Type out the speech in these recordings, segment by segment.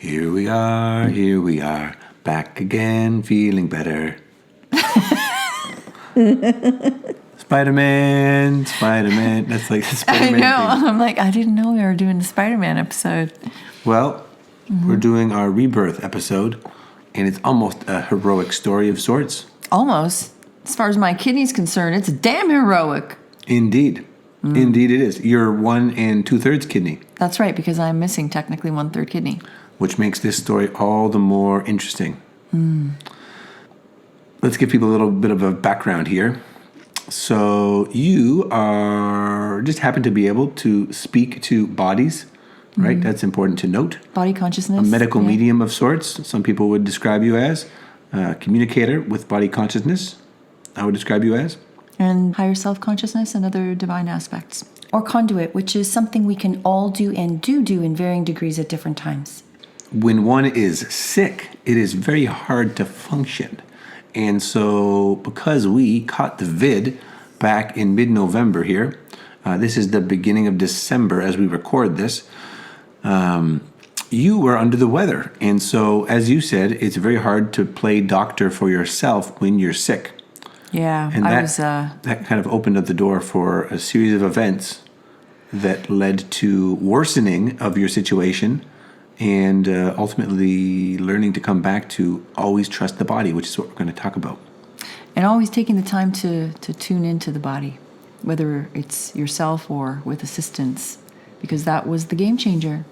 Here we are, back again, feeling better. Spider-Man. That's like the Spider-Man I know. thing. I'm like, I didn't know we were doing the Spider-Man episode. Well, we're doing our rebirth episode, and it's almost a heroic story of sorts. Almost. As far as my kidney's concerned, it's damn heroic. Indeed. Indeed it is. You're 1 2/3 kidney, That's right, because I'm missing technically 1/3 kidney. which makes this story all the more interesting. Let's give people a little bit of a background here. So you just happen to be able to speak to bodies, right? That's important to note. Body consciousness. A medical medium of sorts. Some people would describe you as a communicator with body consciousness. I would describe you as. And higher self-consciousness and other divine aspects. Or conduit, which is something we can all do and do in varying degrees at different times. When one is sick, it is very hard to function. And so because we caught the vid back in mid-November here, this is the beginning of December as we record this, you were under the weather. And so, as you said, it's very hard to play doctor for yourself when you're sick. Yeah, And I that kind of opened up the door for a series of events that led to worsening of your situation and ultimately learning to come back to always trust the body, which is what we're going to talk about. And always taking the time to tune into the body, whether it's yourself or with assistance, because that was the game changer.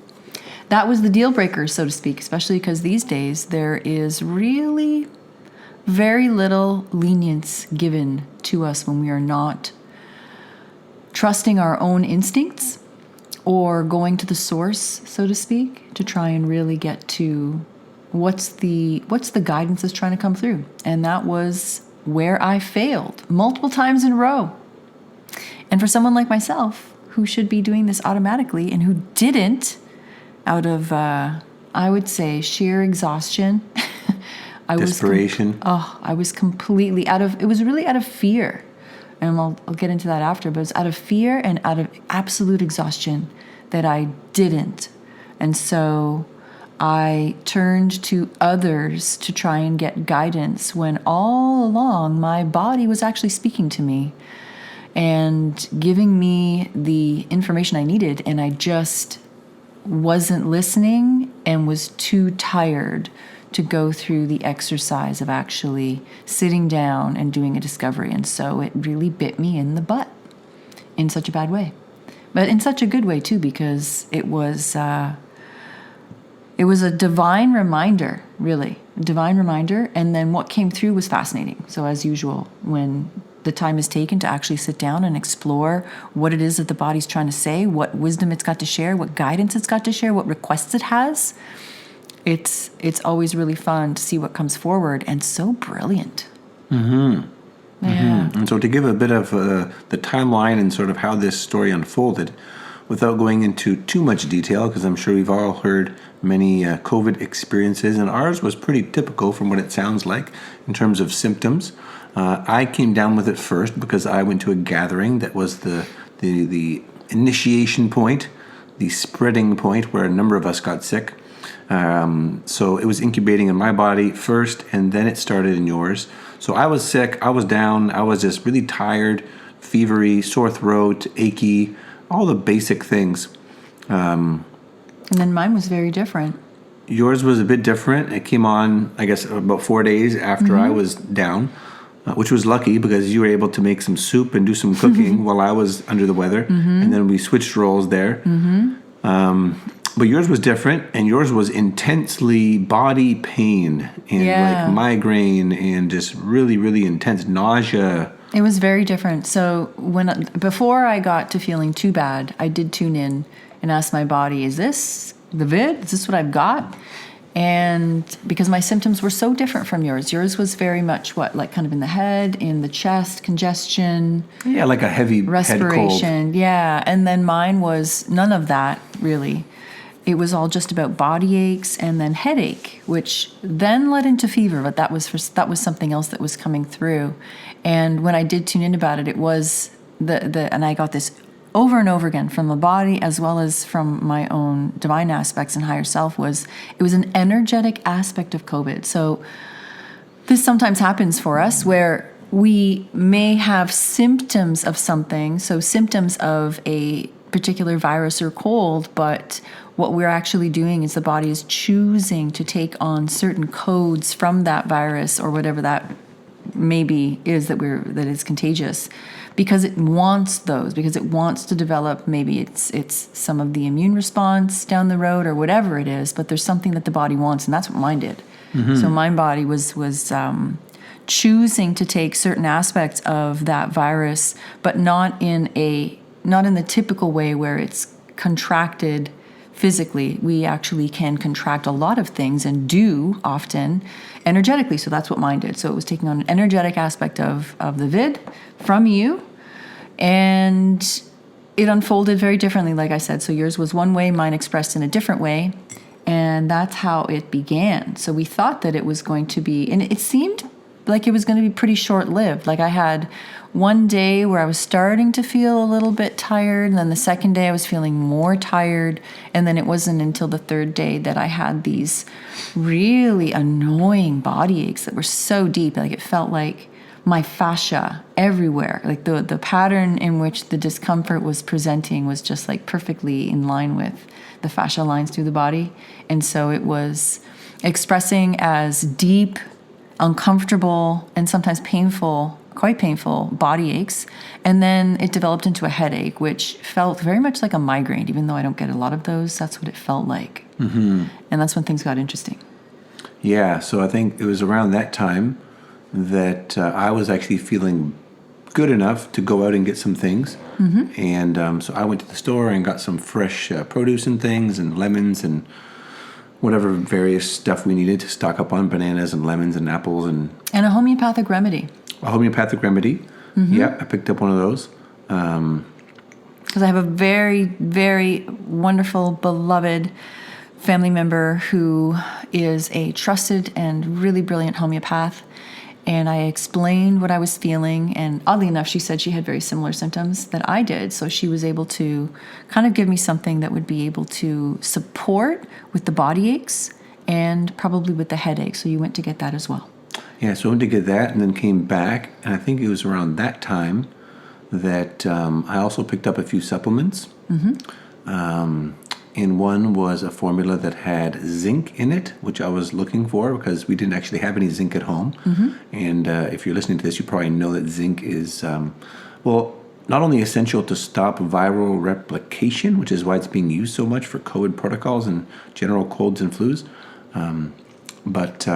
That was the deal breaker, so to speak, especially because these days there is really very little lenience given to us when we are not trusting our own instincts or going to the source, so to speak, to try and really get to what's the guidance that's trying to come through. And that was where I failed multiple times in a row. And for someone like myself, who should be doing this automatically and who didn't, out of, I would say, sheer exhaustion, Desperation. I was completely it was really out of fear. And I'll get into that after, but it's out of fear and out of absolute exhaustion that I didn't. And so I turned to others to try and get guidance when all along my body was actually speaking to me and giving me the information I needed, and I just wasn't listening and was too tired to go through the exercise of actually sitting down and doing a discovery. And so it really bit me in the butt in such a bad way. But in such a good way, too, because it was a divine reminder, really. A divine reminder. And then what came through was fascinating. So as usual, when the time is taken to actually sit down and explore what it is that the body's trying to say, what wisdom it's got to share, what guidance it's got to share, what requests it has, it's always really fun to see what comes forward, and so brilliant. Mm-hmm. Yeah. And so to give a bit of the timeline and sort of how this story unfolded, without going into too much detail, because I'm sure we've all heard many COVID experiences, and ours was pretty typical from what it sounds like in terms of symptoms. I came down with it first because I went to a gathering that was the initiation point, the spreading point where a number of us got sick. So it was incubating in my body first, and then it started in yours. So I was sick, I was down, I was just really tired, fevery, sore throat, achy, all the basic things. And then mine was very different. Yours was a bit different. It came on, I guess, about 4 days after I was down, which was lucky because you were able to make some soup and do some cooking while I was under the weather. And then we switched roles there. But yours was different, and yours was intensely body pain and like migraine and just really, really intense nausea. It was very different. So before I got to feeling too bad, I did tune in and ask my body, is this the vid? Is this what I've got? And because my symptoms were so different from yours was very much like kind of in the head, in the chest, congestion. Yeah, like a heavy respiration. Head cold. Yeah. And then mine was none of that, really. It was all just about body aches and then headache, which then led into fever, but that was something else that was coming through. And when I did tune in about it, it was and I got this over and over again from the body as well as from my own divine aspects and higher self was it was an energetic aspect of COVID. So this sometimes happens for us where we may have symptoms of something, so symptoms of a particular virus or cold, but what we're actually doing is the body is choosing to take on certain codes from that virus or whatever that maybe is that is contagious, because it wants those, because it wants to develop, maybe it's some of the immune response down the road or whatever it is, but there's something that the body wants, and that's what mine did. So my body was choosing to take certain aspects of that virus, but not in the typical way where it's contracted physically. We actually can contract a lot of things and do often energetically. So that's what mine did. So it was taking on an energetic aspect of the vid from you, and it unfolded very differently, like I said. So yours was one way, mine expressed in a different way. And that's how it began. So we thought that it was going to be, and it seemed like it was going to be pretty short-lived. Like I had one day where I was starting to feel a little bit tired, and then the second day I was feeling more tired, and then it wasn't until the third day that I had these really annoying body aches that were so deep. Like it felt like my fascia everywhere. Like the pattern in which the discomfort was presenting was just like perfectly in line with the fascia lines through the body. And so it was expressing as deep, uncomfortable, and sometimes painful, quite painful body aches. And then it developed into a headache, which felt very much like a migraine. Even though I don't get a lot of those, that's what it felt like. And that's when things got interesting. Yeah, so I think it was around that time that I was actually feeling good enough to go out and get some things. And so I went to the store and got some fresh produce and things, and lemons and whatever various stuff we needed to stock up on, bananas and lemons and apples. And a homeopathic remedy. A homeopathic remedy. Yeah, I picked up one of those. Because I have a very, very wonderful, beloved family member who is a trusted and really brilliant homeopath. And I explained what I was feeling, and oddly enough, she said she had very similar symptoms that I did. So she was able to kind of give me something that would be able to support with the body aches and probably with the headache. So you went to get that as well. Yeah, so I went to get that and then came back, and I think it was around that time that I also picked up a few supplements. And one was a formula that had zinc in it, which I was looking for because we didn't actually have any zinc at home. And if you're listening to this, you probably know that zinc is, not only essential to stop viral replication, which is why it's being used so much for COVID protocols and general colds and flus, but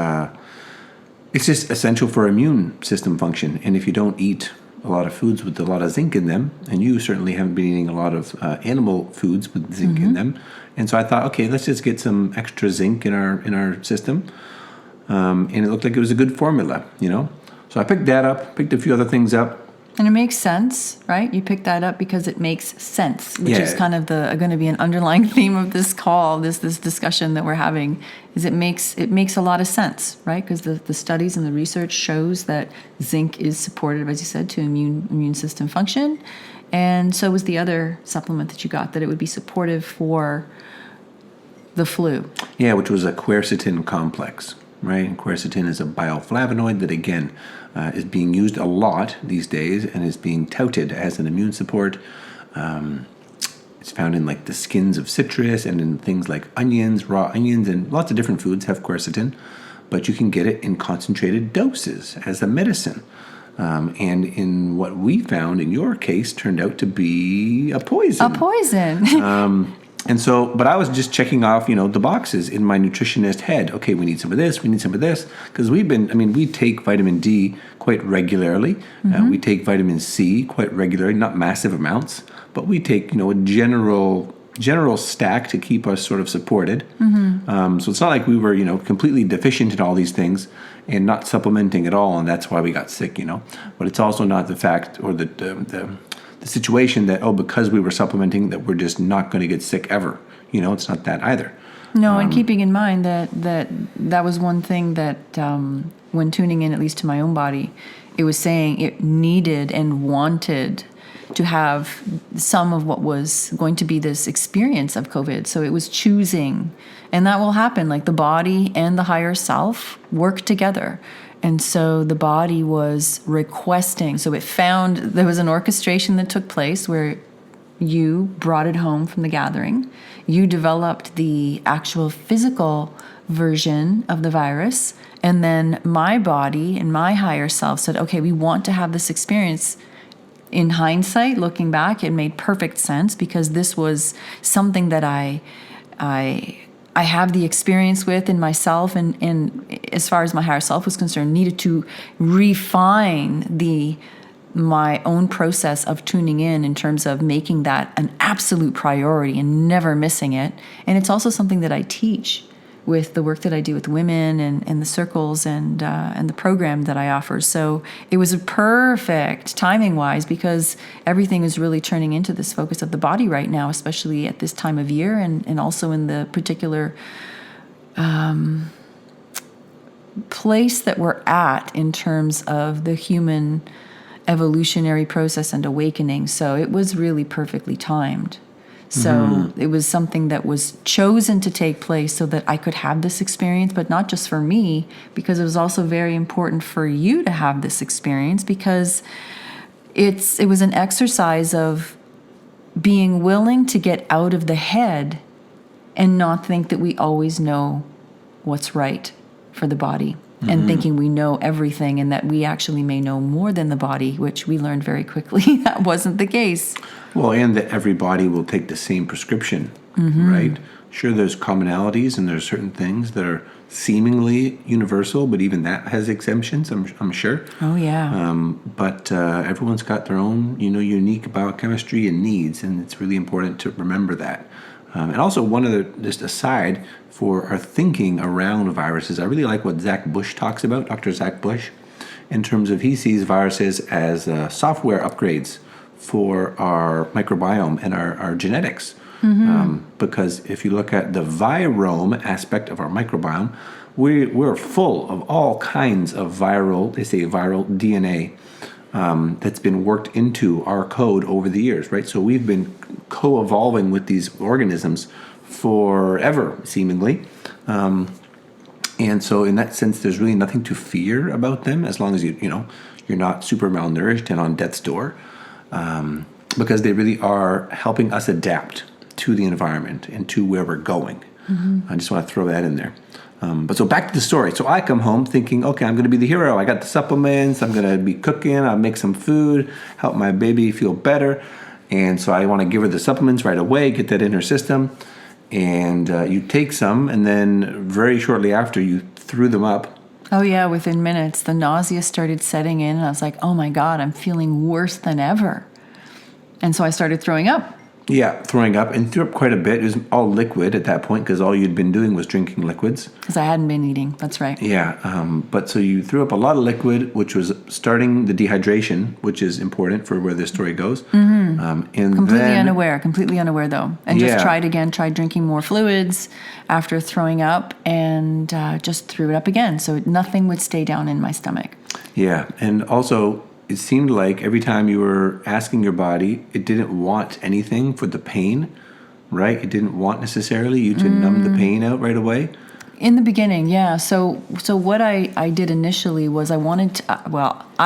it's just essential for immune system function. And if you don't eat a lot of foods with a lot of zinc in them, and you certainly haven't been eating a lot of animal foods with zinc in them, and so I thought, okay, let's just get some extra zinc in our system, and it looked like it was a good formula, So I picked that up, picked a few other things up. And it makes sense, right? You picked that up because it makes sense, which is kind of going to be an underlying theme of this call, this discussion that we're having, is it makes a lot of sense, right? Because the studies and the research shows that zinc is supportive, as you said, to immune system function. And so was the other supplement that you got, that it would be supportive for the flu. Yeah, which was a quercetin complex, right? And quercetin is a bioflavonoid that, again, is being used a lot these days and is being touted as an immune support. It's found in like the skins of citrus and in things like onions, raw onions, and lots of different foods have quercetin, but you can get it in concentrated doses as a medicine. And in what we found in your case turned out to be a poison. A poison. And so, but I was just checking off, the boxes in my nutritionist head. Okay, we need some of this, we need some of this. Because we take vitamin D quite regularly. We take vitamin C quite regularly, not massive amounts, but we take, a general stack to keep us sort of supported. So it's not like we were, completely deficient in all these things and not supplementing at all, and that's why we got sick, But it's also not the fact or the situation that, because we were supplementing, that we're just not going to get sick ever. It's not that either. No, and keeping in mind that was one thing that when tuning in, at least to my own body, it was saying it needed and wanted to have some of what was going to be this experience of COVID. So it was choosing, and that will happen. Like the body and the higher self work together. And so the body was requesting. So it found there was an orchestration that took place where you brought it home from the gathering. You developed the actual physical version of the virus. And then my body and my higher self said, okay, we want to have this experience. In hindsight, looking back, it made perfect sense because this was something that I have the experience with in myself, and as far as my higher self was concerned, needed to refine my own process of tuning in terms of making that an absolute priority and never missing it. And it's also something that I teach with the work that I do with women and the circles and the program that I offer. So it was a perfect timing-wise because everything is really turning into this focus of the body right now, especially at this time of year and also in the particular place that we're at in terms of the human evolutionary process and awakening. So it was really perfectly timed. So it was something that was chosen to take place so that I could have this experience, but not just for me, because it was also very important for you to have this experience, because it was an exercise of being willing to get out of the head and not think that we always know what's right for the body. And thinking we know everything and that we actually may know more than the body, which we learned very quickly that wasn't the case. Well, and that every body will take the same prescription, right? Sure, there's commonalities and there's certain things that are seemingly universal, but even that has exemptions, I'm sure. Oh, yeah. But everyone's got their own, unique biochemistry and needs, and it's really important to remember that. And also, one other, just aside, for our thinking around viruses, I really like what Zach Bush talks about, Dr. Zach Bush, in terms of he sees viruses as software upgrades for our microbiome and our genetics. Because if you look at the virome aspect of our microbiome, we're full of all kinds of viral DNA that's been worked into our code over the years, right? So we've been co-evolving with these organisms forever, seemingly. And so in that sense, there's really nothing to fear about them as long as you're not super malnourished and on death's door, because they really are helping us adapt to the environment and to where we're going. I just want to throw that in there. But so back to the story. So I come home thinking, okay, I'm going to be the hero. I got the supplements. I'm going to be cooking. I'll make some food, help my baby feel better. And so I want to give her the supplements right away, get that in her system. And you take some, and then very shortly after, you threw them up. Oh, yeah, within minutes, the nausea started setting in, and I was like, oh, my God, I'm feeling worse than ever. And so I started throwing up. Yeah, throwing up, and threw up quite a bit. It was all liquid at that point because all you'd been doing was drinking liquids. Because I hadn't been eating, that's right. Yeah, but so you threw up a lot of liquid, which was starting the dehydration, which is important for where this story goes. And completely unaware though. And just tried drinking more fluids after throwing up, and just threw it up again. So nothing would stay down in my stomach. Yeah, and also it seemed like every time you were asking your body, it didn't want anything for the pain, right? It didn't want necessarily you to numb the pain out right away. In the beginning, yeah. So what I did initially was I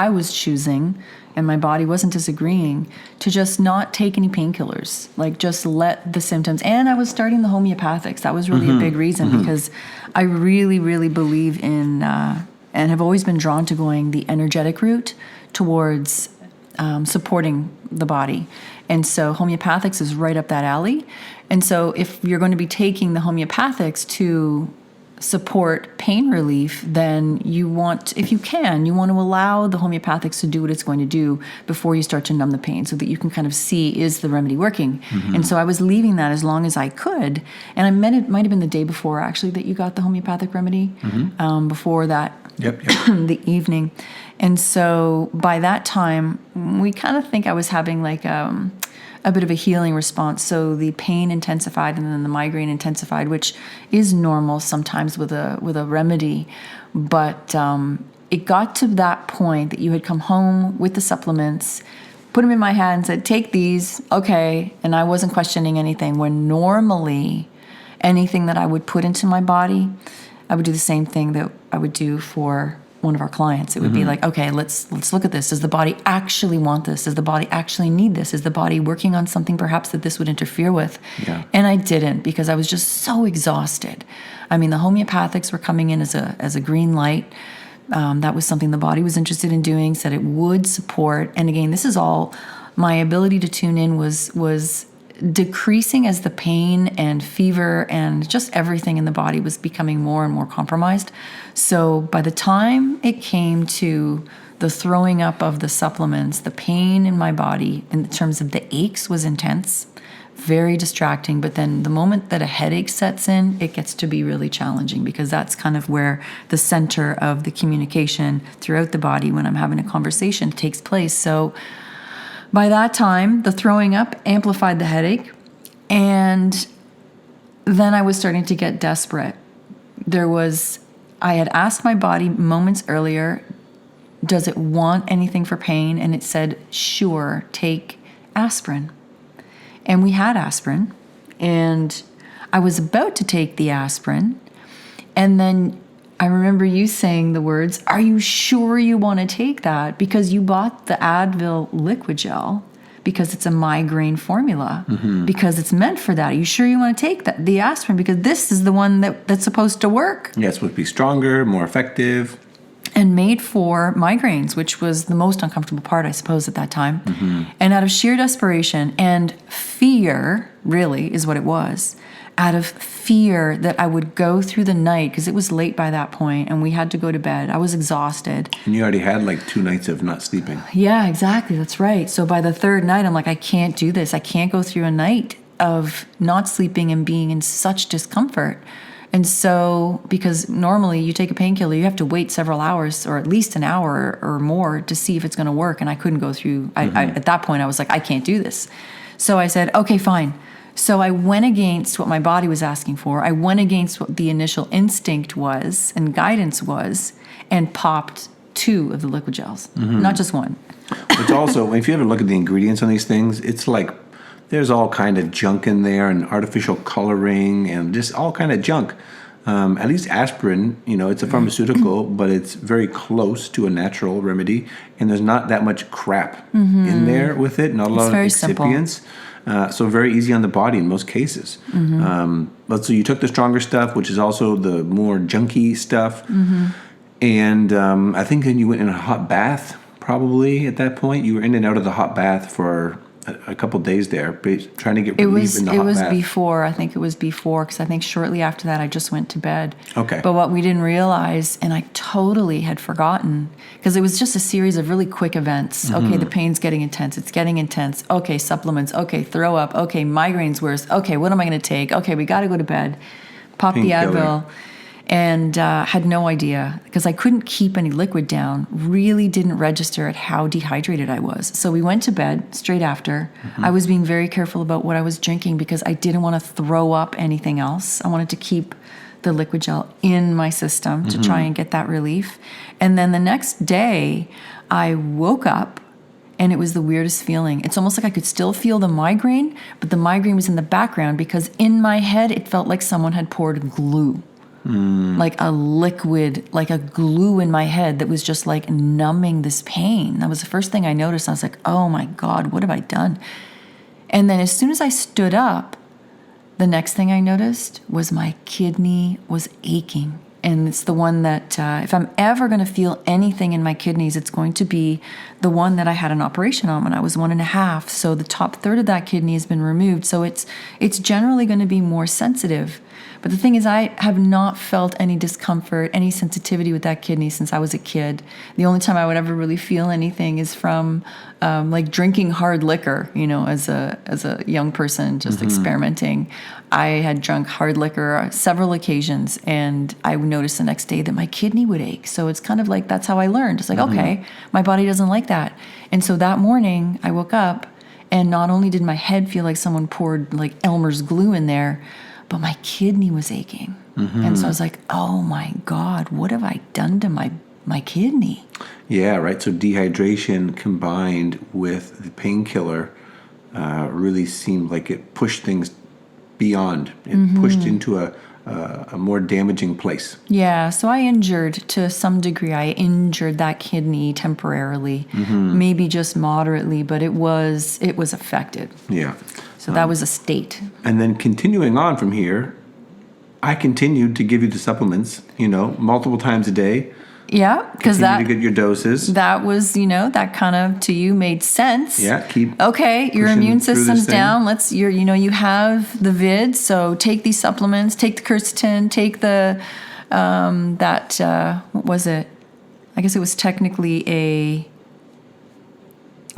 was choosing, and my body wasn't disagreeing, to just not take any painkillers, like just let the symptoms. And I was starting the homeopathics. That was really a big reason because I really, really believe in, and have always been drawn to going the energetic route towards supporting the body. And so homeopathics is right up that alley. And so if you're going to be taking the homeopathics to support pain relief, then you want to allow the homeopathics to do what it's going to do before you start to numb the pain, so that you can kind of see, is the remedy working? And so I was leaving that as long as I could. And I meant it might have been the day before, actually, that you got the homeopathic remedy. Before that, the evening. And so by that time, we kind of think I was having like a bit of a healing response. So the pain intensified, and then the migraine intensified, which is normal sometimes with a remedy. But it got to that point that you had come home with the supplements, put them in my hand and said, take these, okay. And I wasn't questioning anything. When normally anything that I would put into my body, I would do the same thing that I would do for one of our clients. It would be like, okay, let's look at this. Does the body actually want this? Does the body actually need this? Is the body working on something perhaps that this would interfere with? Yeah. And I didn't, because I was just so exhausted. I mean, the homeopathics were coming in as a green light. That was something the body was interested in doing, said it would support. And again, this is all, my ability to tune in was decreasing as the pain and fever and just everything in the body was becoming more and more compromised. So by the time it came to the throwing up of the supplements, the pain in my body in terms of the aches was intense, very distracting. But then the moment that a headache sets in, it gets to be really challenging, because that's kind of where the center of the communication throughout the body when I'm having a conversation takes place. So by that time, the throwing up amplified the headache, and then I was starting to get desperate. I had asked my body moments earlier, does it want anything for pain? And it said, sure, take aspirin. And we had aspirin, and I was about to take the aspirin, and then I remember you saying the words, are you sure you want to take that? Because you bought the Advil liquid gel because it's a migraine formula, because it's meant for that. Are you sure you want to take the aspirin? Because this is the one that's supposed to work. Yeah, it's supposed to be stronger, more effective. And made for migraines, which was the most uncomfortable part, I suppose, at that time. And out of sheer desperation and fear, really, is what it was. Out of fear that I would go through the night, because it was late by that point and we had to go to bed. I was exhausted. And you already had like 2 nights of not sleeping. Yeah, exactly. That's right. So by the third night, I'm like, I can't do this. I can't go through a night of not sleeping and being in such discomfort. And so, because normally you take a painkiller, you have to wait several hours or at least an hour or more to see if it's going to work. And I couldn't go through, at that point, I was like, I can't do this. So I said, okay, fine. So I went against what my body was asking for. I went against what the initial instinct was and guidance was, and popped 2 of the liquid gels, not just one. It's also, if you ever look at the ingredients on these things, it's like there's all kind of junk in there, and artificial coloring and just all kind of junk. At least aspirin, it's a pharmaceutical, but it's very close to a natural remedy, and there's not that much crap in there with it, not a lot of excipients. So very easy on the body in most cases. But so you took the stronger stuff, which is also the more junky stuff. And I think then you went in a hot bath, probably at that point. You were in and out of the hot bath for a couple days there, trying to get relief in the hot bath. It was before. I think it was before, because I think shortly after that I just went to bed. Okay. But what we didn't realize, and I totally had forgotten, because it was just a series of really quick events. Okay, the pain's getting intense. It's getting intense. Okay, supplements. Okay, throw up. Okay, migraine's worse. Okay, what am I going to take? Okay, we got to go to bed. Pop the Advil. And had no idea, because I couldn't keep any liquid down, really didn't register at how dehydrated I was. So we went to bed straight after. I was being very careful about what I was drinking, because I didn't want to throw up anything else. I wanted to keep the liquid gel in my system to try and get that relief. And then the next day, I woke up, and it was the weirdest feeling. It's almost like I could still feel the migraine, but the migraine was in the background, because in my head, it felt like someone had poured glue. Like a liquid, like a glue in my head that was just like numbing this pain. That was the first thing I noticed. I was like, oh my God, what have I done? And then as soon as I stood up, the next thing I noticed was my kidney was aching. And it's the one that if I'm ever going to feel anything in my kidneys, it's going to be the one that I had an operation on when I was 1.5. So the top third of that kidney has been removed. So it's generally going to be more sensitive. But the thing is, I have not felt any discomfort, any sensitivity with that kidney since I was a kid. The only time I would ever really feel anything is from like drinking hard liquor, as a young person just experimenting. I had drunk hard liquor on several occasions, and I noticed the next day that my kidney would ache. So it's kind of like, that's how I learned. It's like, okay, my body doesn't like that. And so that morning I woke up, and not only did my head feel like someone poured like Elmer's glue in there, but my kidney was aching. And so I was like, oh my God, what have I done to my my kidney. Yeah, right. So dehydration combined with the painkiller really seemed like it pushed things beyond. It pushed into a more damaging place. Yeah, so I injured, to some degree, I injured that kidney temporarily, maybe just moderately, but it was affected. Yeah. So that was a state. And then continuing on from here, I continued to give you the supplements, multiple times a day. Yeah, because Continue to get your doses. that was, that kind of to you made sense. Yeah, keep Okay, your pushing immune through this system's thing. down. You have the vid, so take these supplements, take the quercetin, take the what was it? I guess it was technically a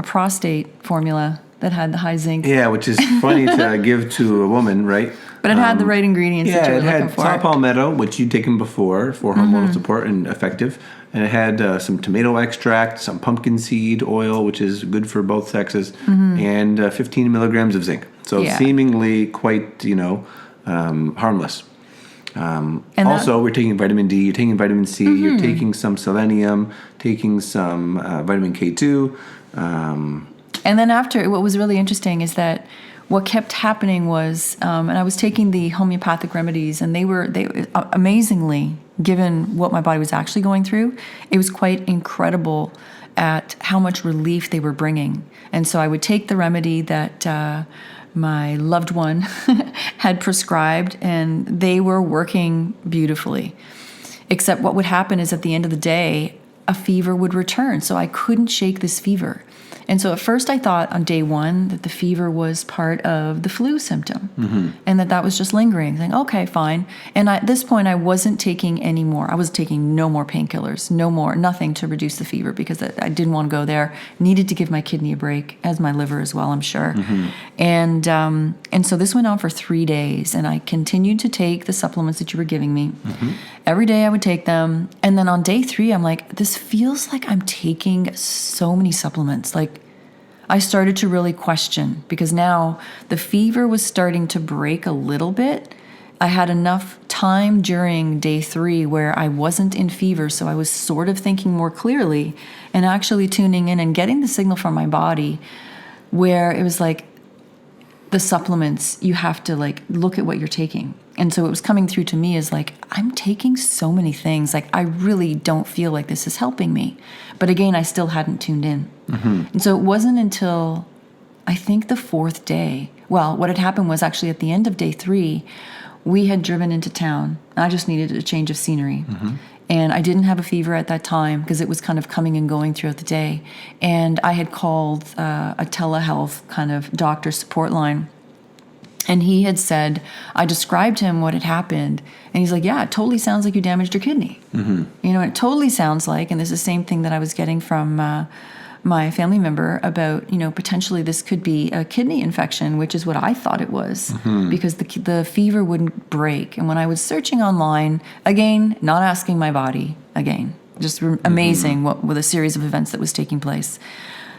prostate formula that had the high zinc. Yeah, which is funny to give to a woman, right? But it had the right ingredients that you were it looking had for. saw palmetto, which you'd taken before for hormonal support and effective. And it had some tomato extract, some pumpkin seed oil, which is good for both sexes, and 15 milligrams of zinc. So seemingly quite, harmless. Also, we're taking vitamin D, you're taking vitamin C, you're taking some selenium, taking some vitamin K2. And then after, what was really interesting is that what kept happening was, and I was taking the homeopathic remedies, and they amazingly, given what my body was actually going through, it was quite incredible at how much relief they were bringing. And so I would take the remedy that my loved one had prescribed, and they were working beautifully. Except what would happen is at the end of the day, a fever would return. So I couldn't shake this fever. And so at first I thought on day one that the fever was part of the flu symptom and that was just lingering. Saying, okay, fine. And at this point I wasn't taking any more. I was taking no more painkillers, nothing to reduce the fever because I didn't want to go there. Needed to give my kidney a break, as my liver as well, I'm sure. And so this went on for 3 days, and I continued to take the supplements that you were giving me. Every day I would take them. And then on day 3, I'm like, this feels like I'm taking so many supplements. Like, I started to really question, because now the fever was starting to break a little bit. I had enough time during day 3 where I wasn't in fever, so I was sort of thinking more clearly and actually tuning in and getting the signal from my body where it was like, the supplements, you have to look at what you're taking. And so it was coming through to me as I'm taking so many things. I really don't feel like this is helping me. But again, I still hadn't tuned in. And so it wasn't until I think the 4th day. Well, what had happened was actually at the end of day 3, we had driven into town. I just needed a change of scenery. And I didn't have a fever at that time because it was kind of coming and going throughout the day. And I had called a telehealth kind of doctor support line. And he had said, I described to him what had happened. And he's like, yeah, it totally sounds like you damaged your kidney. It totally sounds like, and there's the same thing that I was getting from my family member about, potentially this could be a kidney infection, which is what I thought it was, because the fever wouldn't break. And when I was searching online, again, not asking my body, again, just amazing what with a series of events that was taking place.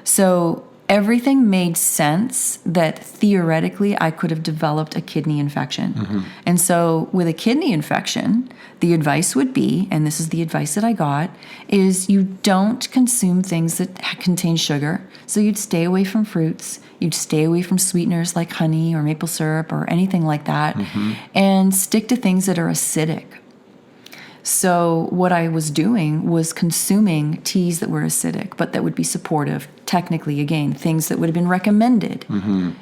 So everything made sense that theoretically I could have developed a kidney infection. And so with a kidney infection, the advice would be, and this is the advice that I got, is you don't consume things that contain sugar. So you'd stay away from fruits, you'd stay away from sweeteners like honey or maple syrup or anything like that, and stick to things that are acidic. So what I was doing was consuming teas that were acidic, but that would be supportive. Technically, again, things that would have been recommended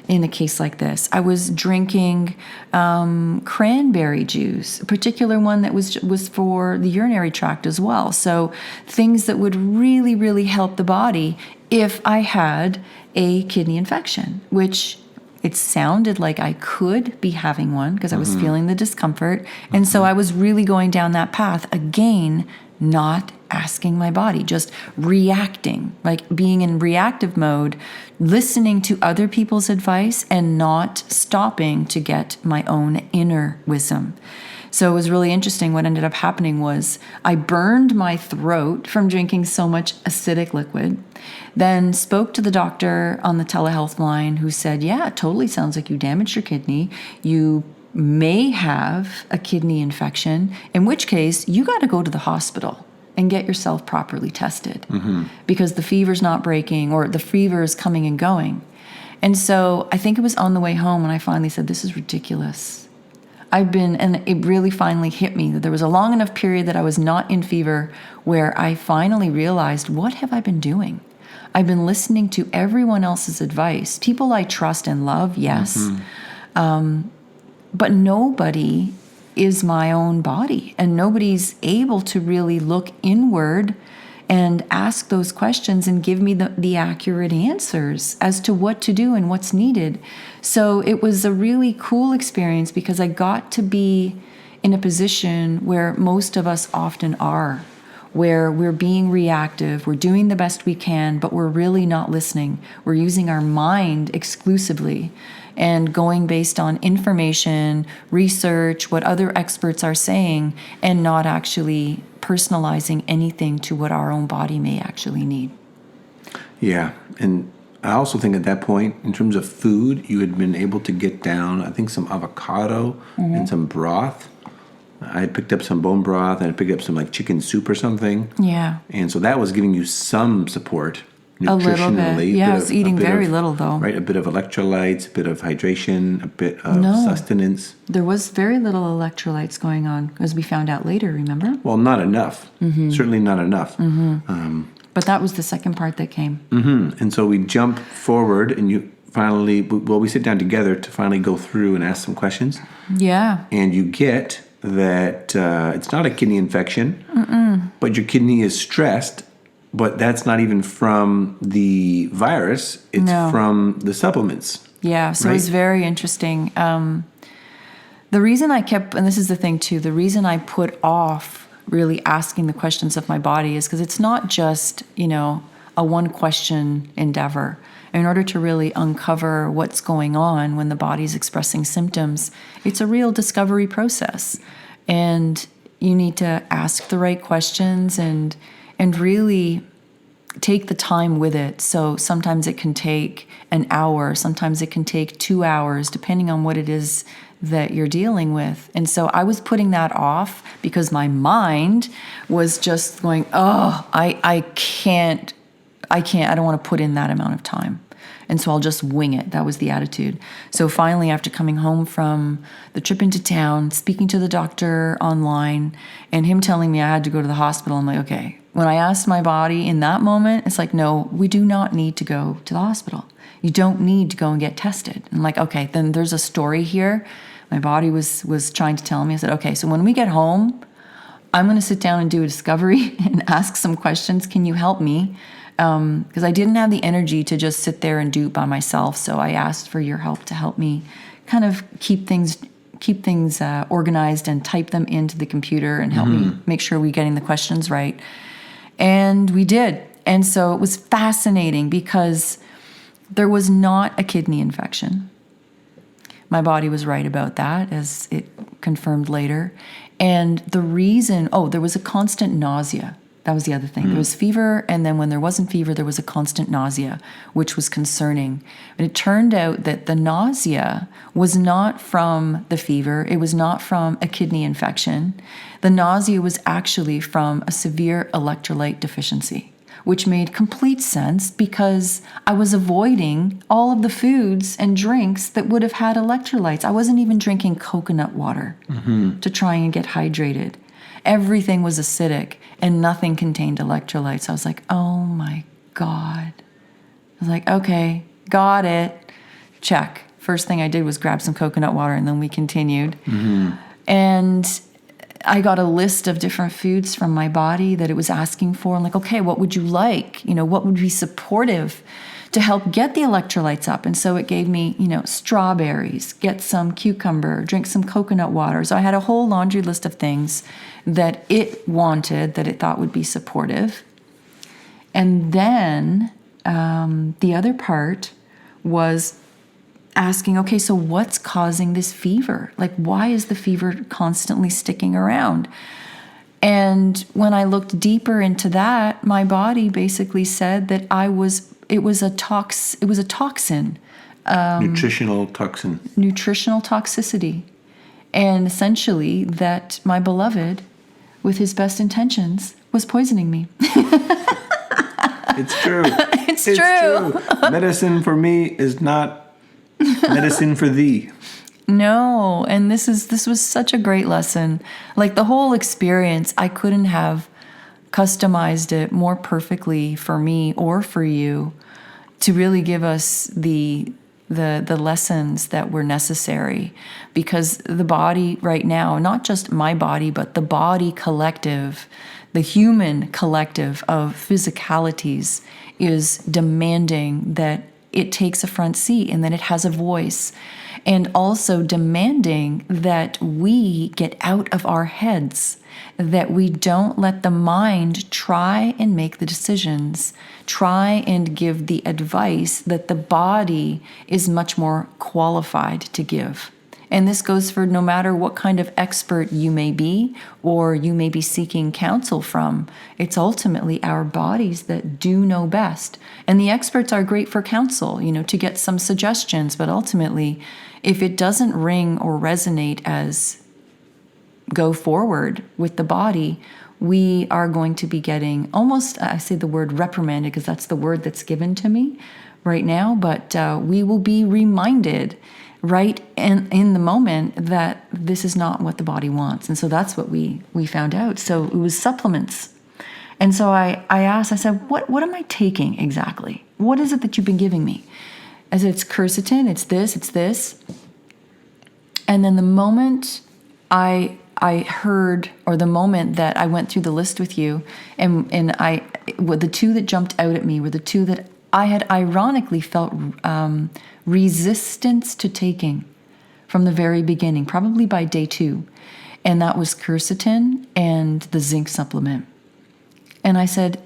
in a case like this. I was drinking cranberry juice, a particular one that was for the urinary tract as well. So things that would really, really help the body if I had a kidney infection, which it sounded like I could be having one because I was feeling the discomfort. And so I was really going down that path, again, not asking my body, just reacting, like being in reactive mode, listening to other people's advice and not stopping to get my own inner wisdom. So it was really interesting. What ended up happening was I burned my throat from drinking so much acidic liquid, then spoke to the doctor on the telehealth line who said, yeah, it totally sounds like you damaged your kidney. You may have a kidney infection, in which case you got to go to the hospital. and get yourself properly tested because the fever's not breaking or the fever is coming and going. And so I think it was on the way home when I finally said, this is ridiculous. And it really finally hit me that there was a long enough period that I was not in fever where I finally realized, what have I been doing? I've been listening to everyone else's advice, people I trust and love, yes, but nobody is my own body, and nobody's able to really look inward and ask those questions and give me the accurate answers as to what to do and what's needed. So it was a really cool experience because I got to be in a position where most of us often are, where we're being reactive, we're doing the best we can, but we're really not listening. We're using our mind exclusively and going based on information, research, what other experts are saying, and not actually personalizing anything to what our own body may actually need. Yeah, and I also think at that point, in terms of food, you had been able to get down, I think, some avocado and some broth. I had picked up some bone broth and I picked up some like chicken soup or something. Yeah. And so that was giving you some support A little nutritionally. bit. Yeah, I was eating very little though. Right, a bit of electrolytes, a bit of hydration, a bit of sustenance. There was very little electrolytes going on, as we found out later, remember? Well, not enough. Certainly not enough. But that was the second part that came. And so we jump forward and you finally, we sit down together to finally go through and ask some questions. Yeah. And you get that it's not a kidney infection, but your kidney is stressed, but that's not even from the virus, it's from the supplements. Yeah, so It was very interesting. The reason I kept, and this is the thing too, the reason I put off really asking the questions of my body is because it's not just, a one question endeavor. In order to really uncover what's going on when the body's expressing symptoms, it's a real discovery process. And you need to ask the right questions and really take the time with it. So sometimes it can take an hour, sometimes it can take 2 hours, depending on what it is that you're dealing with. And so I was putting that off because my mind was just going, I don't want to put in that amount of time. And so I'll just wing it. That was the attitude. So finally, after coming home from the trip into town, speaking to the doctor online, and him telling me I had to go to the hospital, I'm like, okay. When I asked my body in that moment, it's like, no, we do not need to go to the hospital. You don't need to go and get tested. I'm like, okay, then there's a story here. My body was trying to tell me. I said, okay, so when we get home, I'm going to sit down and do a discovery and ask some questions. Can you help me? Because I didn't have the energy to just sit there and do it by myself. So I asked for your help to help me kind of keep things organized and type them into the computer and help me make sure we're getting the questions right. And we did. And so it was fascinating because there was not a kidney infection. My body was right about that, as it confirmed later. And the reason, there was a constant nausea. That was the other thing. There was fever, and then when there wasn't fever, there was a constant nausea, which was concerning. And it turned out that the nausea was not from the fever. It was not from a kidney infection. The nausea was actually from a severe electrolyte deficiency, which made complete sense because I was avoiding all of the foods and drinks that would have had electrolytes. I wasn't even drinking coconut water to try and get hydrated. Everything was acidic and nothing contained electrolytes. I was like, oh my God. I was like, okay, got it. Check. First thing I did was grab some coconut water and then we continued. And I got a list of different foods from my body that it was asking for. I'm like, okay, what would you like? What would be supportive to help get the electrolytes up? And so it gave me, strawberries, get some cucumber, drink some coconut water. So I had a whole laundry list of things that it wanted, that it thought would be supportive. And then the other part was asking, okay, so what's causing this fever? Like, why is the fever constantly sticking around? And when I looked deeper into that, my body basically said that it was a toxin. Nutritional toxin. Nutritional toxicity. And essentially that my beloved with his best intentions, was poisoning me. It's true. It's true. Medicine for me is not medicine for thee. No, and this was such a great lesson. Like the whole experience, I couldn't have customized it more perfectly for me or for you to really give us the lessons that were necessary, because the body right now, not just my body, but the body collective, the human collective of physicalities, is demanding that it takes a front seat and that it has a voice, and also demanding that we get out of our heads, that we don't let the mind try and make the decisions, try and give the advice that the body is much more qualified to give. And this goes for no matter what kind of expert you may be or you may be seeking counsel from. It's ultimately our bodies that do know best. And the experts are great for counsel, to get some suggestions. But ultimately, if it doesn't ring or resonate as go forward with the body, we are going to be getting almost, I say the word reprimanded because that's the word that's given to me right now, but we will be reminded right in the moment that this is not what the body wants. And so that's what we found out. So it was supplements. And so I asked, I said, what am I taking exactly? What is it that you've been giving me? I said, it's quercetin, it's this. And then the moment I heard, or the moment that I went through the list with you, and the two that jumped out at me were the two that I had ironically felt resistance to taking from the very beginning, probably by day 2. And that was quercetin and the zinc supplement. And I said,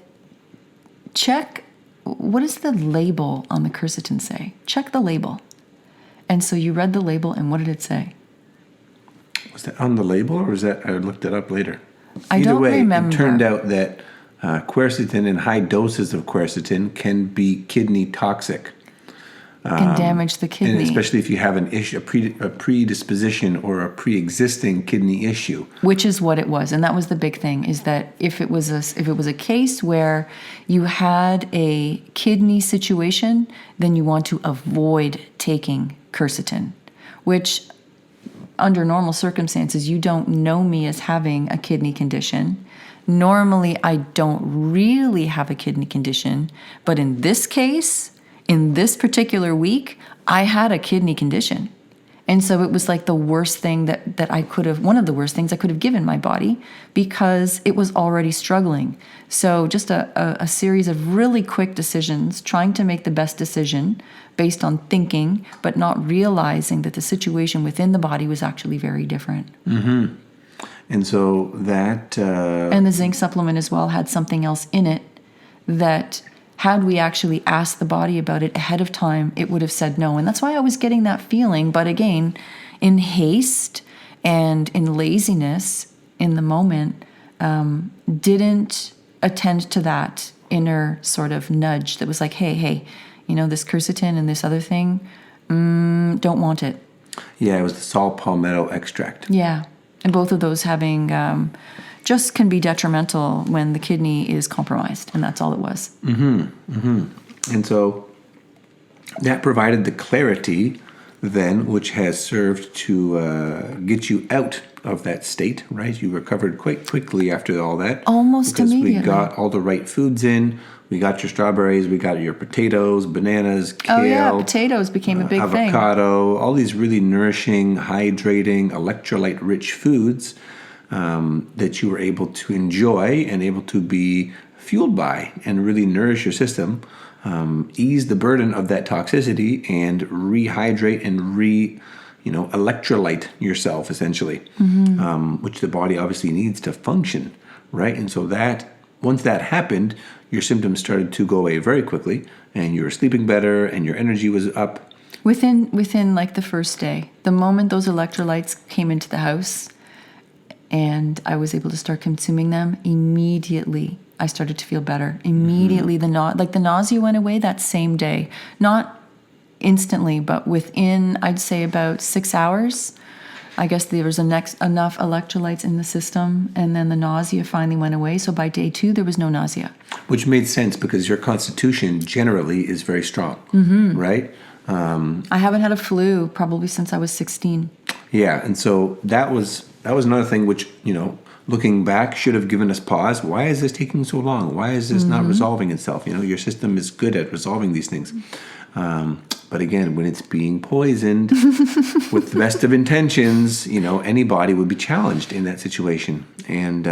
check, what does the label on the quercetin say? Check the label. And so you read the label, and what did it say? Was that on the label, or was that I looked it up later? I don't remember. It turned out that quercetin and high doses of quercetin can be kidney toxic. Can damage the kidney. And especially if you have an issue, a predisposition or a pre-existing kidney issue. Which is what it was. And that was the big thing, is that if it was a case where you had a kidney situation, then you want to avoid taking quercetin, which under normal circumstances, you don't know me as having a kidney condition. Normally, I don't really have a kidney condition, but in this case, in this particular week, I had a kidney condition. And so it was like the worst thing that I could have, one of the worst things I could have given my body, because it was already struggling. So just a series of really quick decisions, trying to make the best decision based on thinking, but not realizing that the situation within the body was actually very different. Mm-hmm. And so that... And the zinc supplement as well had something else in it that, had we actually asked the body about it ahead of time, it would have said no. And that's why I was getting that feeling. But again, in haste and in laziness in the moment, didn't attend to that inner sort of nudge that was like, hey, this quercetin and this other thing, don't want it. Yeah, it was the saw palmetto extract. Yeah. And both of those having... just can be detrimental when the kidney is compromised, and that's all it was. Mm-hmm. Mm-hmm. And so that provided the clarity then, which has served to get you out of that state, right? You recovered quite quickly after all that. Almost immediately. Because we got all the right foods in. We got your strawberries, we got your potatoes, bananas, kale. Oh yeah, potatoes became a big thing. Avocado, all these really nourishing, hydrating, electrolyte-rich foods that you were able to enjoy and able to be fueled by and really nourish your system, ease the burden of that toxicity, and rehydrate and electrolyte yourself, essentially, which the body obviously needs to function, right? And so that, once that happened, your symptoms started to go away very quickly, and you were sleeping better, and your energy was up. Within like the first day, the moment those electrolytes came into the house, and I was able to start consuming them, immediately I started to feel better. Immediately, the nausea went away that same day. Not instantly, but within, I'd say, about 6 hours, I guess there was enough electrolytes in the system, and then the nausea finally went away. So by day 2, there was no nausea. Which made sense because your constitution generally is very strong, right? I haven't had a flu probably since I was 16. Yeah, and so that was another thing which, looking back should have given us pause. Why is this taking so long? Why is this not resolving itself? Your system is good at resolving these things. But again, when it's being poisoned with the best of intentions, any body would be challenged in that situation. And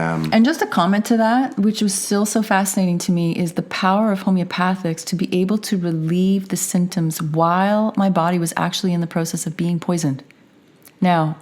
just a comment to that, which was still so fascinating to me, is the power of homeopathics to be able to relieve the symptoms while my body was actually in the process of being poisoned. Now,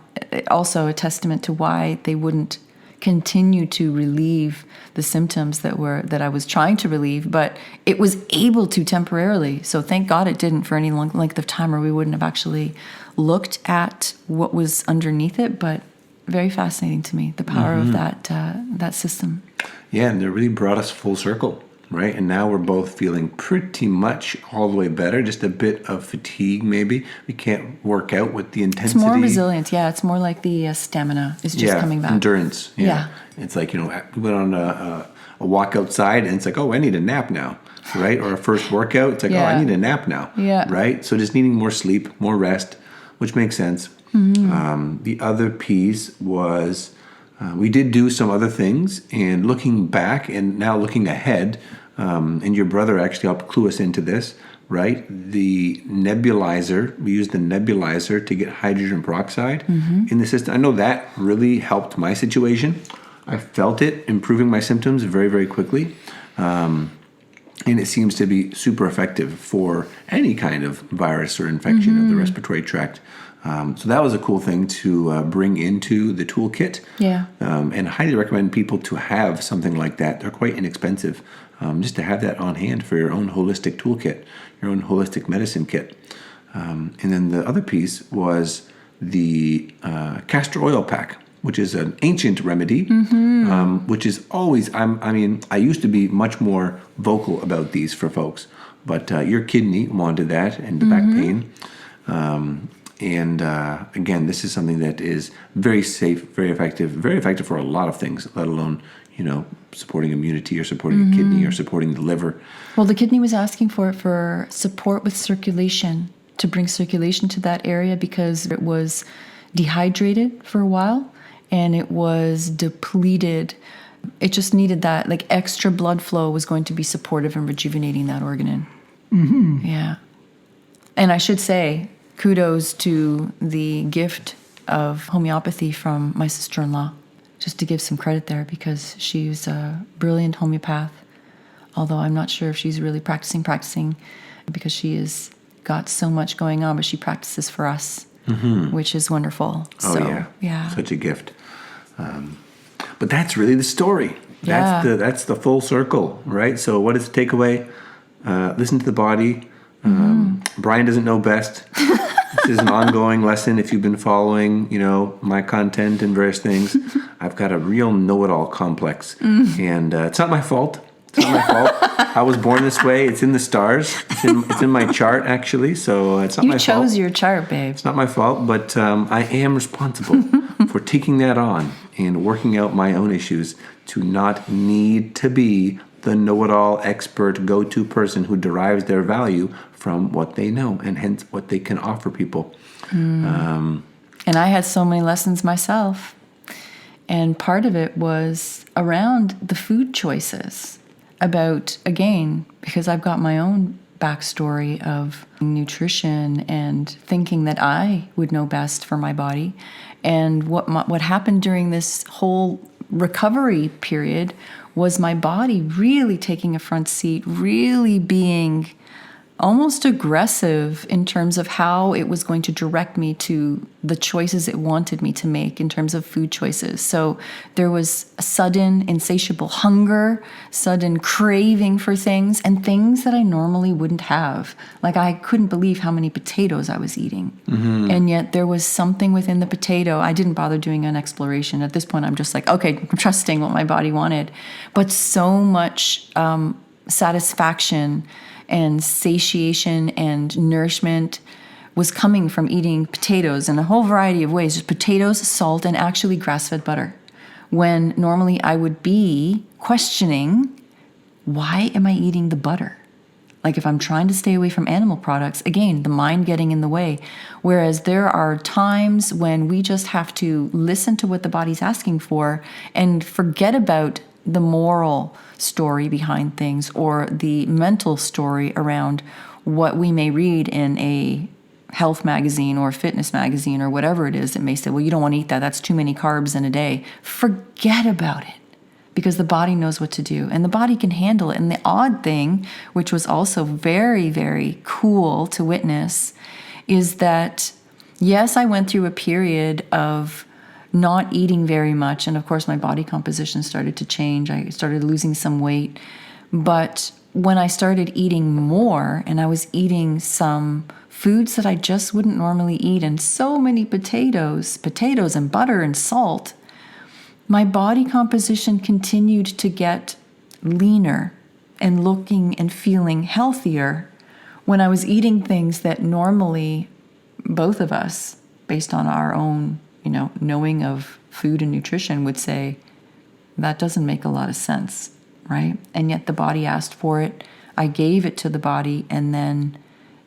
also a testament to why they wouldn't continue to relieve the symptoms that I was trying to relieve, but it was able to temporarily. So thank God it didn't for any long length of time, or we wouldn't have actually looked at what was underneath it. But very fascinating to me, the power of that system. Yeah, and it really brought us full circle, right? And now we're both feeling pretty much all the way better, just a bit of fatigue maybe. We can't work out with the intensity. It's more resilient, yeah. It's more like the stamina is just coming back. Endurance. Yeah. It's like, we went on a walk outside and it's like, oh, I need a nap now, right? Or a first workout, it's like, oh, I need a nap now, right? So just needing more sleep, more rest, which makes sense. The other piece was we did do some other things, and looking back and now looking ahead, and your brother actually helped clue us into this, right? The nebulizer, we used the nebulizer to get hydrogen peroxide in the system. I know that really helped my situation. I felt it improving my symptoms very, very quickly. And it seems to be super effective for any kind of virus or infection of the respiratory tract. So that was a cool thing to bring into the toolkit. Yeah. And highly recommend people to have something like that. They're quite inexpensive. Just to have that on hand for your own holistic toolkit, your own holistic medicine kit. And then the other piece was the castor oil pack, which is an ancient remedy, which is always, I used to be much more vocal about these for folks, but your kidney wanted that and the back pain. And again, this is something that is very safe, very effective for a lot of things, let alone, supporting immunity or supporting a kidney or supporting the liver. Well, the kidney was asking for support with circulation, to bring circulation to that area because it was dehydrated for a while and it was depleted. It just needed that, like extra blood flow was going to be supportive and rejuvenating that organ. Yeah. And I should say, kudos to the gift of homeopathy from my sister-in-law, just to give some credit there, because she's a brilliant homeopath, although I'm not sure if she's really practicing because she has got so much going on, but she practices for us, which is wonderful. Oh, so, yeah. Such a gift. But that's really the story. That's the full circle, right? So what is the takeaway? Listen to the body. Brian doesn't know best. This is an ongoing lesson. If you've been following, my content and various things, I've got a real know-it-all complex, and it's not my fault. It's not my fault. I was born this way. It's in the stars. It's in my chart, actually. So it's not my fault. You chose your chart, babe. It's not my fault, but I am responsible for taking that on and working out my own issues to not need to be the know-it-all expert go-to person who derives their value from what they know and hence what they can offer people. And I had so many lessons myself. And part of it was around the food choices. About, again, because I've got my own backstory of nutrition and thinking that I would know best for my body. And what happened during this whole recovery period was my body really taking a front seat, really being almost aggressive in terms of how it was going to direct me to the choices it wanted me to make in terms of food choices. So there was a sudden insatiable hunger, sudden craving for things, and things that I normally wouldn't have. Like I couldn't believe how many potatoes I was eating. And yet there was something within the potato. I didn't bother doing an exploration. At this point, I'm just like, okay, I'm trusting what my body wanted. But so much satisfaction and satiation and nourishment was coming from eating potatoes in a whole variety of ways, just potatoes, salt, and actually grass-fed butter. When normally I would be questioning, why am I eating the butter? Like if I'm trying to stay away from animal products, again, the mind getting in the way. Whereas there are times when we just have to listen to what the body's asking for and forget about the moral story behind things or the mental story around what we may read in a health magazine or fitness magazine or whatever it is that may say, well, you don't want to eat that. That's too many carbs in a day. Forget about it. Because the body knows what to do and the body can handle it. And the odd thing, which was also very, very cool to witness, is that, yes, I went through a period of not eating very much. And of course, my body composition started to change. I started losing some weight. But when I started eating more and I was eating some foods that I just wouldn't normally eat, and so many potatoes and butter and salt, my body composition continued to get leaner and looking and feeling healthier when I was eating things that normally both of us, based on our own, knowing of food and nutrition, would say, that doesn't make a lot of sense, right? And yet the body asked for it. I gave it to the body, and then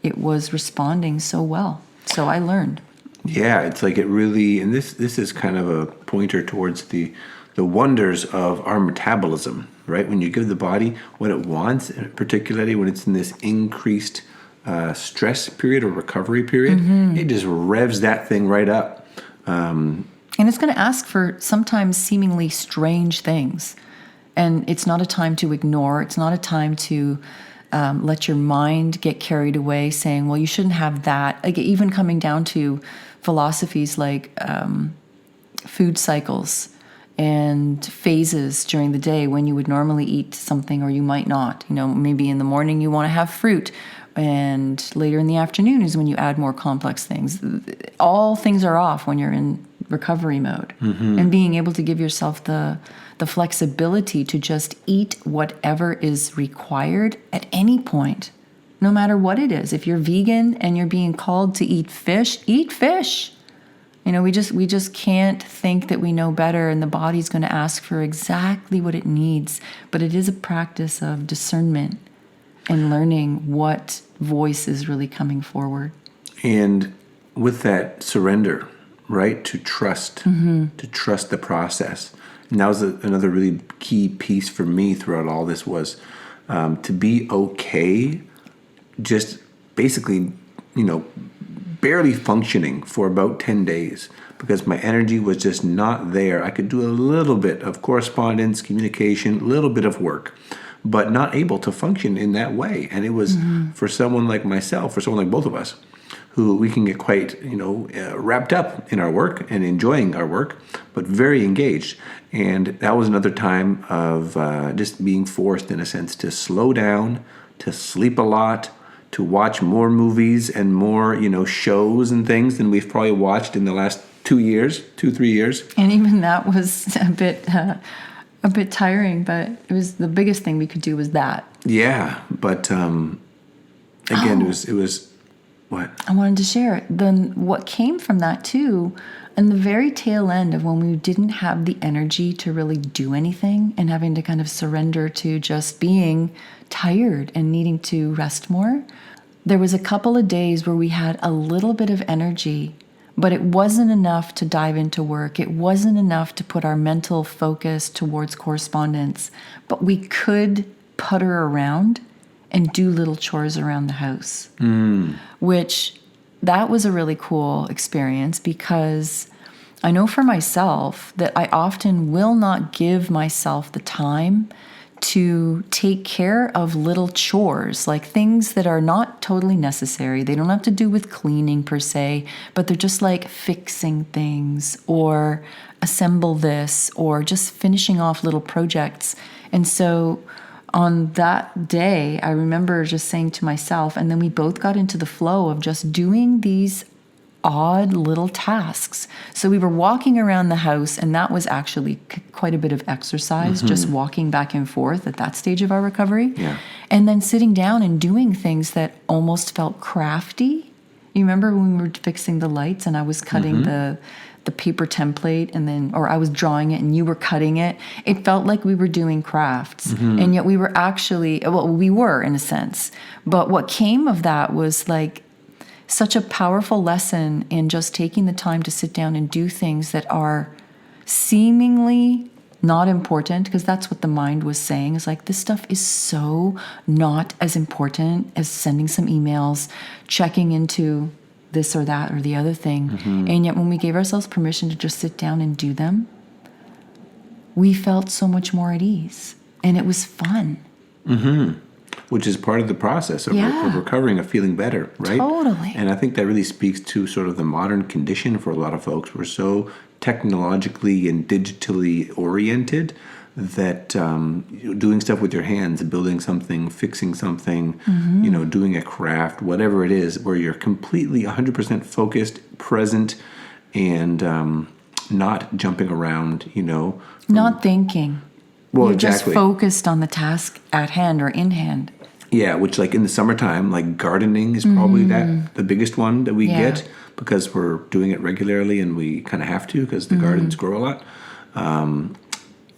it was responding so well. So I learned. Yeah, it's like it really, and this is kind of a pointer towards the wonders of our metabolism, right? When you give the body what it wants, and particularly when it's in this increased stress period or recovery period, it just revs that thing right up. And it's going to ask for sometimes seemingly strange things. And it's not a time to ignore. It's not a time to let your mind get carried away saying, well, you shouldn't have that. Like even coming down to philosophies like food cycles and phases during the day when you would normally eat something or you might not. Maybe in the morning you want to have fruit, and later in the afternoon is when you add more complex things. All things are off when you're in recovery mode. And being able to give yourself the flexibility to just eat whatever is required at any point, no matter what it is. If you're vegan and you're being called to eat fish, eat fish. We just can't think that we know better, and the body's going to ask for exactly what it needs. But it is a practice of discernment and learning what voice is really coming forward. And with that surrender, right, to trust the process. And that was another really key piece for me throughout all this was to be okay, just basically, barely functioning for about 10 days because my energy was just not there. I could do a little bit of correspondence, communication, a little bit of work, but not able to function in that way. And it was for someone like myself, for someone like both of us, who we can get quite, wrapped up in our work and enjoying our work, but very engaged. And that was another time of just being forced, in a sense, to slow down, to sleep a lot, to watch more movies and more, shows and things than we've probably watched in the last 3 years. And even that was a bit tiring, but it was the biggest thing we could do was that. Yeah, but again, it was what? I wanted to share it. Then what came from that too, and the very tail end of when we didn't have the energy to really do anything and having to kind of surrender to just being tired and needing to rest more, there was a couple of days where we had a little bit of energy, but it wasn't enough to dive into work. It wasn't enough to put our mental focus towards correspondence, but we could putter around and do little chores around the house, which that was a really cool experience because I know for myself that I often will not give myself the time to take care of little chores, like things that are not totally necessary. They don't have to do with cleaning per se, but they're just like fixing things or assemble this or just finishing off little projects. And so on that day, I remember just saying to myself, and then we both got into the flow of just doing these odd little tasks. So we were walking around the house, and that was actually quite a bit of exercise, just walking back and forth at that stage of our recovery. Yeah. And then sitting down and doing things that almost felt crafty You remember when we were fixing the lights and I was cutting the paper template or I was drawing it and you were cutting it? It felt like we were doing crafts. And yet we were actually, well, we were in a sense. But what came of that was like such a powerful lesson in just taking the time to sit down and do things that are seemingly not important, because that's what the mind was saying, is like, this stuff is so not as important as sending some emails, checking into this or that or the other thing. And yet when we gave ourselves permission to just sit down and do them, we felt so much more at ease. And it was fun. Which is part of the process of recovering, of feeling better, right? Totally. And I think that really speaks to sort of the modern condition for a lot of folks. We're so technologically and digitally oriented that doing stuff with your hands, building something, fixing something, doing a craft, whatever it is, where you're completely 100% focused, present, and not jumping around, Not thinking. Well, You're exactly. just focused on the task at hand or in hand. Yeah, which like in the summertime, like gardening is probably the biggest one that we get, because we're doing it regularly and we kind of have to, because the gardens grow a lot.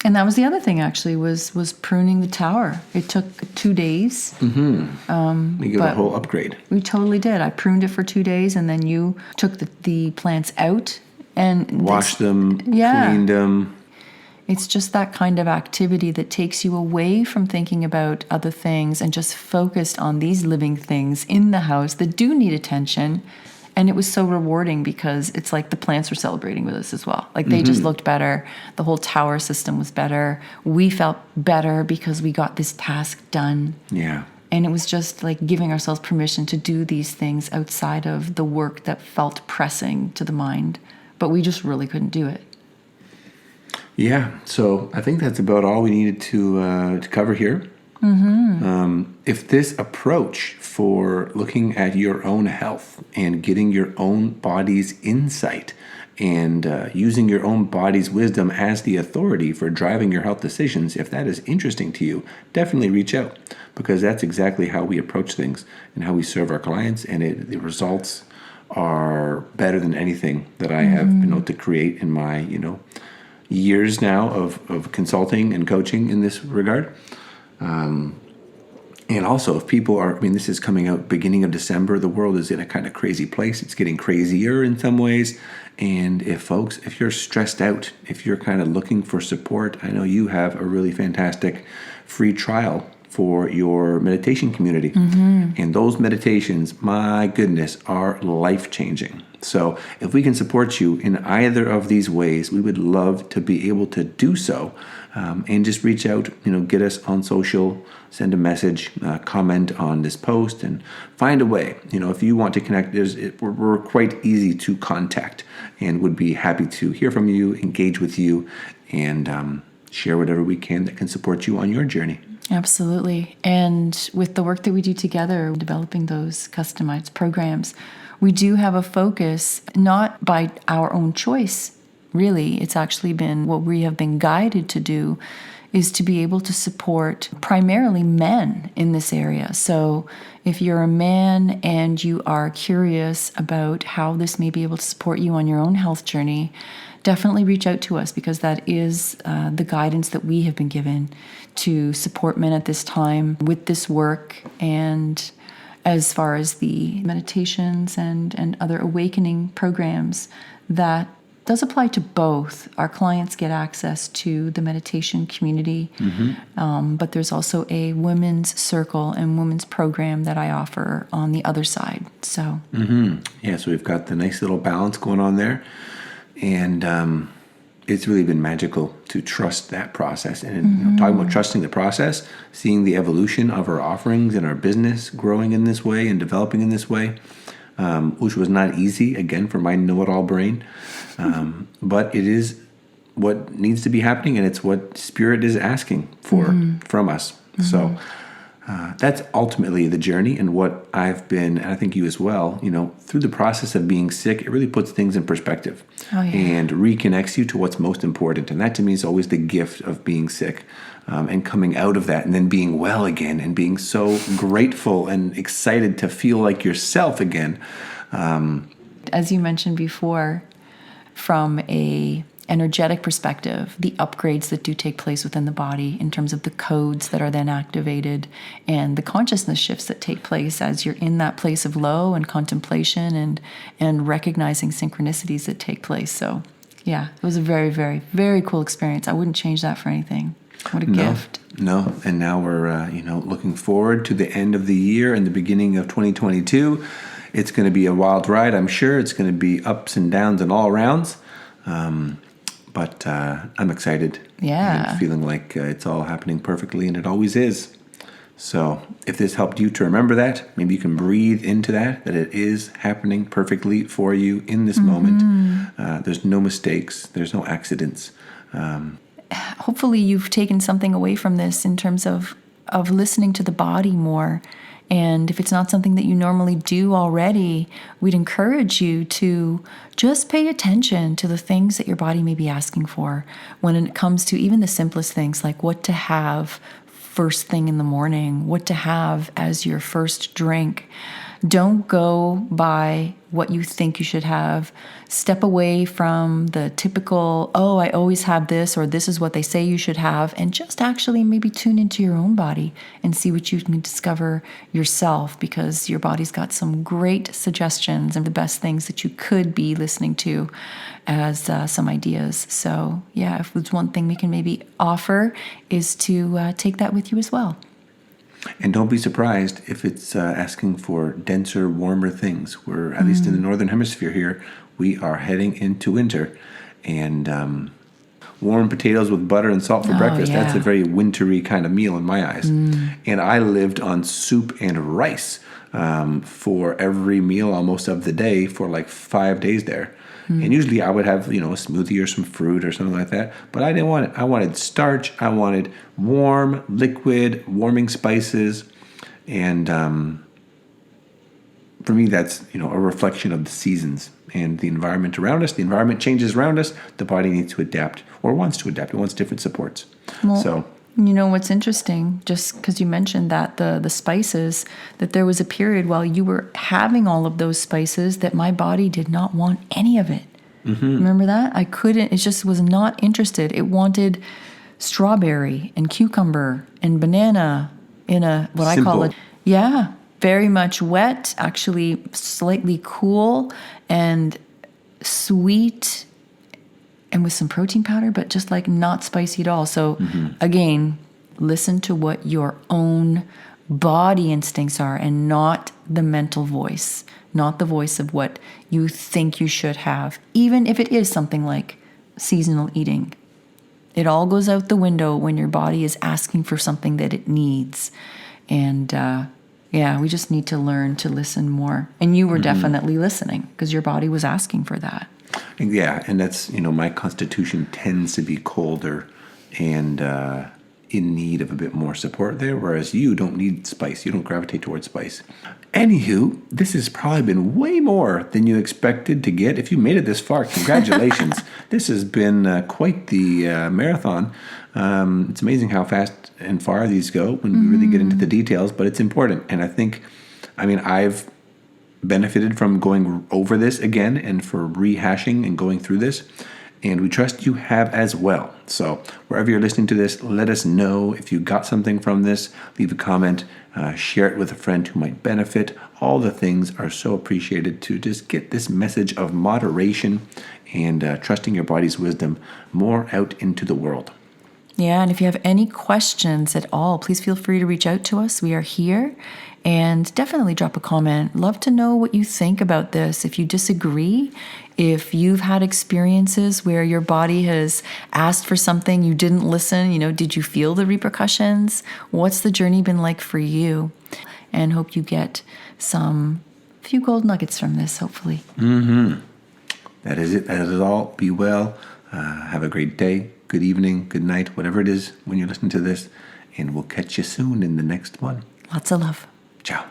And that was the other thing, actually, was pruning the tower. It took 2 days. You get a But- whole upgrade. We totally did. I pruned it for 2 days, and then you took the plants out and Washed them, Yeah. cleaned them. It's just that kind of activity that takes you away from thinking about other things and just focused on these living things in the house that do need attention. And it was so rewarding because it's like the plants were celebrating with us as well. Like they just looked better. The whole tower system was better. We felt better because we got this task done. Yeah. And it was just like giving ourselves permission to do these things outside of the work that felt pressing to the mind. But we just really couldn't do it. Yeah, so I think that's about all we needed to cover here. If this approach for looking at your own health and getting your own body's insight and using your own body's wisdom as the authority for driving your health decisions, if that is interesting to you, definitely reach out, because that's exactly how we approach things and how we serve our clients, and the results are better than anything that I have been able to create in my, years now of consulting and coaching in this regard. And also, if people are, this is coming out beginning of December, the world is in a kind of crazy place. It's getting crazier in some ways. And if you're stressed out, if you're kind of looking for support, I know you have a really fantastic free trial for your meditation community. And those meditations, my goodness, are life-changing. So if we can support you in either of these ways, we would love to be able to do so. And just reach out, get us on social, send a message, comment on this post, and find a way. If you want to connect, we're quite easy to contact and would be happy to hear from you, engage with you, and share whatever we can that can support you on your journey. Absolutely. And with the work that we do together, developing those customized programs, we do have a focus, not by our own choice, really. It's actually been what we have been guided to do, is to be able to support primarily men in this area. So if you're a man and you are curious about how this may be able to support you on your own health journey, definitely reach out to us, because that is the guidance that we have been given to support men at this time with this work. And as far as the meditations and other awakening programs, that does apply to both. Our clients get access to the meditation community, but there's also a women's circle and women's program that I offer on the other side. So Yeah, so we've got the nice little balance going on there. And it's really been magical to trust that process. And talking about trusting the process, seeing the evolution of our offerings and our business growing in this way and developing in this way, which was not easy, again, for my know-it-all brain. But it is what needs to be happening, and it's what Spirit is asking for from us. So that's ultimately the journey, and what I've been, and I think you as well, through the process of being sick, it really puts things in perspective and reconnects you to what's most important. And that to me is always the gift of being sick, and coming out of that and then being well again and being so grateful and excited to feel like yourself again. As you mentioned before, from a energetic perspective, the upgrades that do take place within the body in terms of the codes that are then activated and the consciousness shifts that take place as you're in that place of low and contemplation and recognizing synchronicities that take place. So yeah, it was a very, very, very cool experience. I wouldn't change that for anything. What a gift. No, and now we're looking forward to the end of the year and the beginning of 2022. It's going to be a wild ride, I'm sure. It's going to be ups and downs and all rounds. But I'm excited. Yeah. And feeling like it's all happening perfectly, and it always is. So if this helped you to remember that, maybe you can breathe into that it is happening perfectly for you in this moment. There's no mistakes. There's no accidents. Hopefully you've taken something away from this in terms of listening to the body more. And if it's not something that you normally do already, we'd encourage you to just pay attention to the things that your body may be asking for when it comes to even the simplest things like what to have first thing in the morning, what to have as your first drink. Don't go by what you think you should have. Step away from the typical, oh, I always have this, or this is what they say you should have, and just actually maybe tune into your own body and see what you can discover yourself, because your body's got some great suggestions and the best things that you could be listening to as some ideas. So yeah, if there's one thing we can maybe offer is to take that with you as well. And don't be surprised if it's asking for denser, warmer things. We're, at least in the Northern Hemisphere here, we are heading into winter. And warm potatoes with butter and salt for breakfast, that's a very wintry kind of meal in my eyes. And I lived on soup and rice for every meal almost of the day for like 5 days there. And usually I would have, a smoothie or some fruit or something like that. But I didn't want it. I wanted starch. I wanted warm, liquid, warming spices. And for me, that's, a reflection of the seasons and the environment around us. The environment changes around us. The body needs to adapt or wants to adapt. It wants different supports. Well, what's interesting, just because you mentioned that the spices, that there was a period while you were having all of those spices that my body did not want any of it. Remember that? I couldn't, it just was not interested. It wanted strawberry and cucumber and banana in a, what Simple. I call it, very much wet, actually slightly cool and sweet, and with some protein powder, but just like not spicy at all. So again, listen to what your own body instincts are and not the mental voice, not the voice of what you think you should have, even if it is something like seasonal eating. It all goes out the window when your body is asking for something that it needs. And we just need to learn to listen more. And you were definitely listening because your body was asking for that. Yeah, and that's, my constitution tends to be colder and in need of a bit more support there, whereas you don't need spice. You don't gravitate towards spice. Anywho, this has probably been way more than you expected to get. If you made it this far, congratulations. This has been quite the marathon. It's amazing how fast and far these go when we really get into the details, but it's important. And I've benefited from going over this again and for rehashing and going through this, and we trust you have as well. So wherever you're listening to this, let us know if you got something from this. Leave a comment, share it with a friend who might benefit. All the things are so appreciated to just get this message of moderation and trusting your body's wisdom more out into the world. Yeah, and if you have any questions at all, please feel free to reach out to us. We are here. And definitely drop a comment. Love to know what you think about this. If you disagree, if you've had experiences where your body has asked for something, you didn't listen, did you feel the repercussions? What's the journey been like for you? And hope you get few gold nuggets from this, hopefully. That is it. That is all. Be well. Have a great day, good evening, good night, whatever it is when you're listening to this. And we'll catch you soon in the next one. Lots of love. Ciao.